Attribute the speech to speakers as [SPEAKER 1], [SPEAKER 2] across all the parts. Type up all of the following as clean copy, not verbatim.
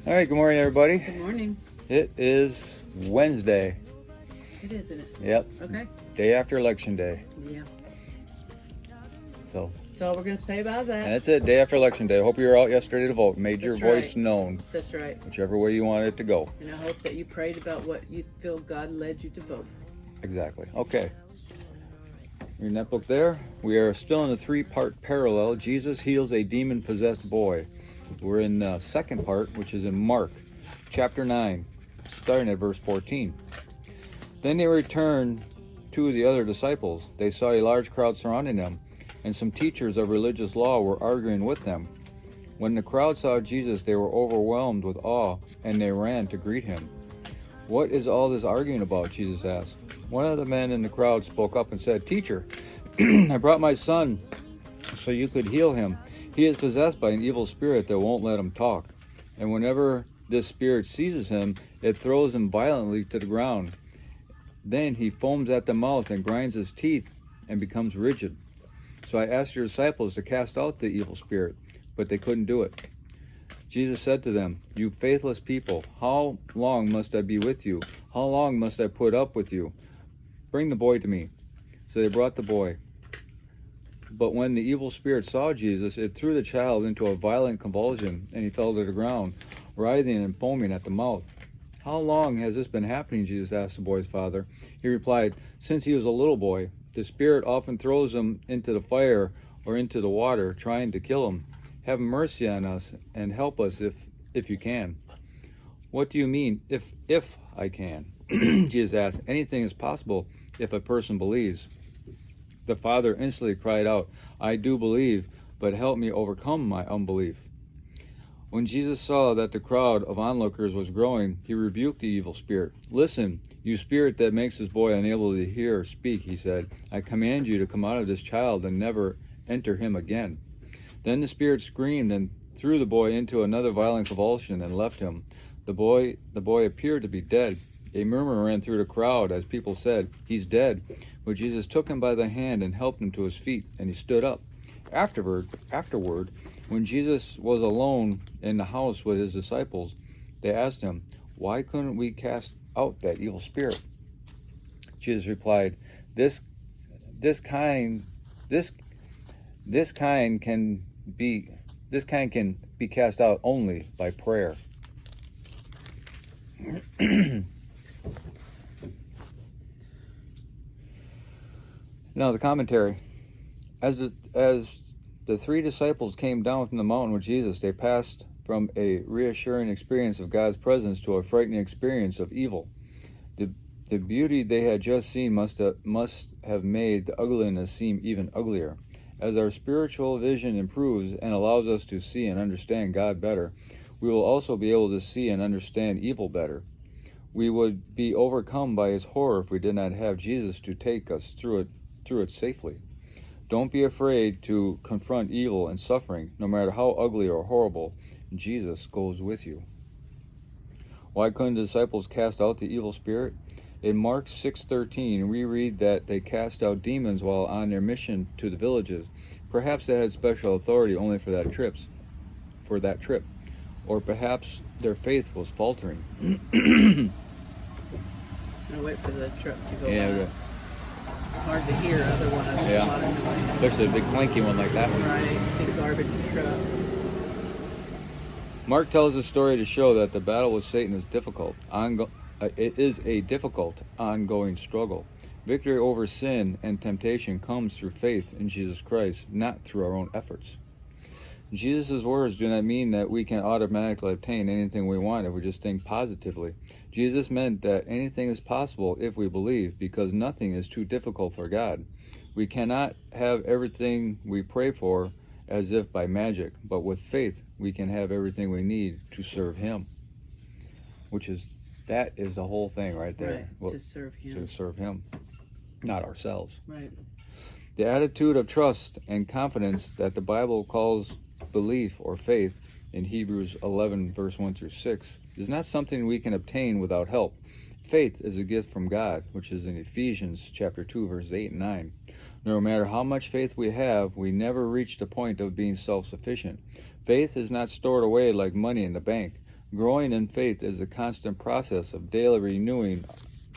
[SPEAKER 1] All right, good morning, everybody.
[SPEAKER 2] Good morning.
[SPEAKER 1] It is Wednesday.
[SPEAKER 2] It is, isn't it?
[SPEAKER 1] Yep.
[SPEAKER 2] Okay.
[SPEAKER 1] Day after Election Day.
[SPEAKER 2] Yeah.
[SPEAKER 1] So
[SPEAKER 2] That's all we're going to say about that.
[SPEAKER 1] that's it, day after Election Day. I hope you were out yesterday to vote. Made your
[SPEAKER 2] That's
[SPEAKER 1] voice
[SPEAKER 2] right.
[SPEAKER 1] known,
[SPEAKER 2] That's right.
[SPEAKER 1] whichever way you wanted it to go.
[SPEAKER 2] And I hope that you prayed about what you feel God led you to vote.
[SPEAKER 1] Exactly. Okay. Reading that book there. We are still in the three-part parallel. Jesus heals a demon-possessed boy. We're in the second part, which is in Mark, chapter 9, starting at verse 14. Then they returned to the other disciples. They saw a large crowd surrounding them, and some teachers of religious law were arguing with them. When the crowd saw Jesus, they were overwhelmed with awe, and they ran to greet him. "What is all this arguing about?" Jesus asked. One of the men in the crowd spoke up and said, "Teacher, I brought my son so you could heal him. He is possessed by an evil spirit that won't let him talk. And whenever this spirit seizes him, it throws him violently to the ground. Then he foams at the mouth and grinds his teeth and becomes rigid. So I asked your disciples to cast out the evil spirit, but they couldn't do it." Jesus said to them, "You faithless people, how long must I be with you? How long must I put up with you? Bring the boy to me." So they brought the boy. But when the evil spirit saw Jesus, it threw the child into a violent convulsion, and he fell to the ground, writhing and foaming at the mouth. "How long has this been happening?" Jesus asked the boy's father. He replied, "Since he was a little boy. The spirit often throws him into the fire or into the water, trying to kill him. Have mercy on us and help us if you can." "What do you mean, if I can?" Jesus asked. "Anything is possible if a person believes." The father instantly cried out, "I do believe, but help me overcome my unbelief." When Jesus saw that the crowd of onlookers was growing, he rebuked the evil spirit. "Listen, you spirit that makes this boy unable to hear or speak," he said, "I command you to come out of this child and never enter him again." Then the spirit screamed and threw the boy into another violent convulsion and left him. The boy appeared to be dead. A murmur ran through the crowd as people said, "He's dead." But Jesus took him by the hand and helped him to his feet, and he stood up. Afterward, when Jesus was alone in the house with his disciples, they asked him, "Why couldn't we cast out that evil spirit?" Jesus replied, This kind can be cast out only by prayer." Now the commentary. As the three disciples came down from the mountain with Jesus, they passed from a reassuring experience of God's presence to a frightening experience of evil. The beauty they had just seen must have made the ugliness seem even uglier. As our spiritual vision improves and allows us to see and understand God better, we will also be able to see and understand evil better. We would be overcome by its horror if we did not have Jesus to take us through it safely. Don't be afraid to confront evil and suffering, no matter how ugly or horrible. Jesus goes with you. Why couldn't the disciples cast out the evil spirit? In Mark 6:13, we read that they cast out demons while on their mission to the villages. Perhaps they had special authority only for that trip, or perhaps their faith was faltering.
[SPEAKER 2] I'm going to wait for the truck to go
[SPEAKER 1] Yeah,
[SPEAKER 2] by.
[SPEAKER 1] okay.
[SPEAKER 2] It's hard to hear otherwise.
[SPEAKER 1] Yeah.
[SPEAKER 2] A lot of noise.
[SPEAKER 1] Especially a big clanky one like that one.
[SPEAKER 2] Right. Big garbage truck.
[SPEAKER 1] Mark tells the story to show that the battle with Satan is difficult. It is a difficult, ongoing struggle. Victory over sin and temptation comes through faith in Jesus Christ, not through our own efforts. Jesus' words do not mean that we can automatically obtain anything we want if we just think positively. Jesus meant that anything is possible if we believe, because nothing is too difficult for God. We cannot have everything we pray for as if by magic, but with faith we can have everything we need to serve Him. That is the whole thing right there.
[SPEAKER 2] Right, to serve Him.
[SPEAKER 1] To serve Him, not ourselves.
[SPEAKER 2] Right.
[SPEAKER 1] The attitude of trust and confidence that the Bible calls belief or faith in Hebrews 11 verse 1 through 6 is not something we can obtain without help. Faith is a gift from God, which is in Ephesians chapter 2 verses 8 and 9. No matter how much faith we have, we never reach the point of being self-sufficient. Faith is not stored away like money in the bank, Growing in faith is a constant process of daily renewing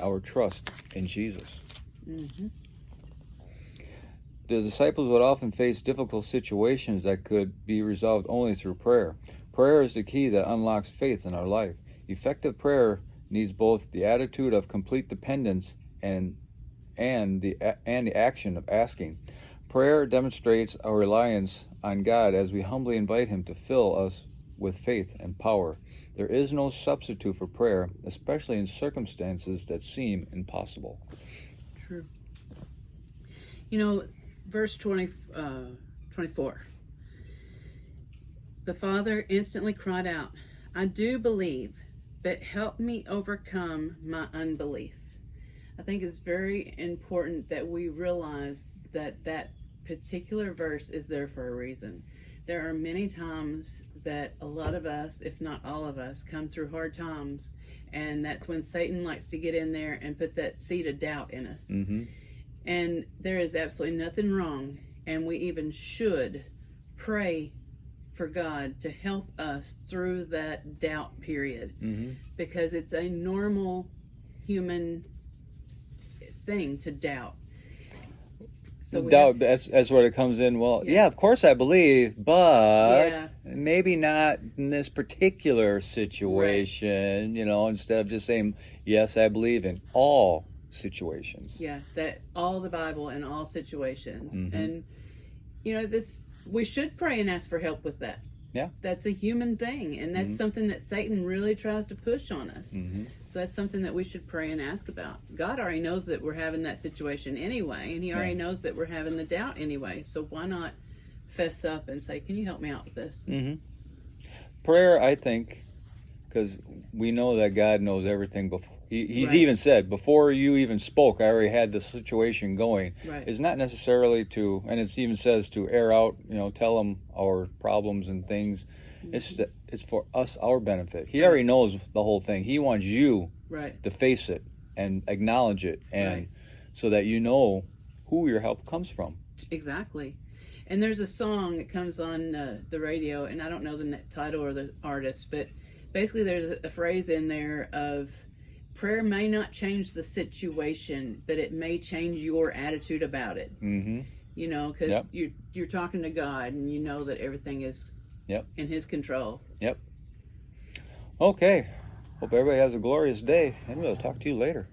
[SPEAKER 1] our trust in Jesus.
[SPEAKER 2] Mm-hmm.
[SPEAKER 1] The disciples would often face difficult situations that could be resolved only through prayer. Prayer is the key that unlocks faith in our life. Effective prayer needs both the attitude of complete dependence and the action of asking. Prayer demonstrates our reliance on God as we humbly invite Him to fill us with faith and power. There is no substitute for prayer, especially in circumstances that seem impossible.
[SPEAKER 2] True. Verse 24. The father instantly cried out, "I do believe, but help me overcome my unbelief." I think it's very important that we realize that that particular verse is there for a reason. There are many times that a lot of us, if not all of us, come through hard times, and that's when Satan likes to get in there and put that seed of doubt in us.
[SPEAKER 1] Mm-hmm.
[SPEAKER 2] And there is absolutely nothing wrong, and we even should pray for God to help us through that doubt period,
[SPEAKER 1] Mm-hmm.
[SPEAKER 2] because it's a normal human thing to doubt. So
[SPEAKER 1] Doubt, that's where it comes in. Well, yeah, of course I believe, but maybe not in this particular situation,
[SPEAKER 2] right.
[SPEAKER 1] Instead of just saying, yes, I believe in all situations.
[SPEAKER 2] Yeah, that all the Bible in all situations.
[SPEAKER 1] Mm-hmm.
[SPEAKER 2] And, we should pray and ask for help with that.
[SPEAKER 1] Yeah.
[SPEAKER 2] That's a human thing, and that's
[SPEAKER 1] Mm-hmm.
[SPEAKER 2] something that Satan really tries to push on us.
[SPEAKER 1] Mm-hmm.
[SPEAKER 2] So that's something that we should pray and ask about. God already knows that we're having that situation anyway, and He already knows that we're having the doubt anyway. So why not fess up and say, "Can you help me out with this?"
[SPEAKER 1] Mm-hmm. Prayer, I think, because we know that God knows everything before. He's
[SPEAKER 2] Right.
[SPEAKER 1] even said, before you even spoke, I already had the situation going.
[SPEAKER 2] Right.
[SPEAKER 1] It's not necessarily to, and it even says to air out, tell Him our problems and things. Mm-hmm. It's for us, our benefit. He already knows the whole thing. He wants you to face it and acknowledge it, and so that you know who your help comes from.
[SPEAKER 2] Exactly. And there's a song that comes on the radio, and I don't know the title or the artist, but basically there's a phrase in there of, prayer may not change the situation, but it may change your attitude about it.
[SPEAKER 1] Mm-hmm.
[SPEAKER 2] Because you're talking to God, and you know that everything is in His control.
[SPEAKER 1] Yep. Okay. Hope everybody has a glorious day, and we'll talk to you later.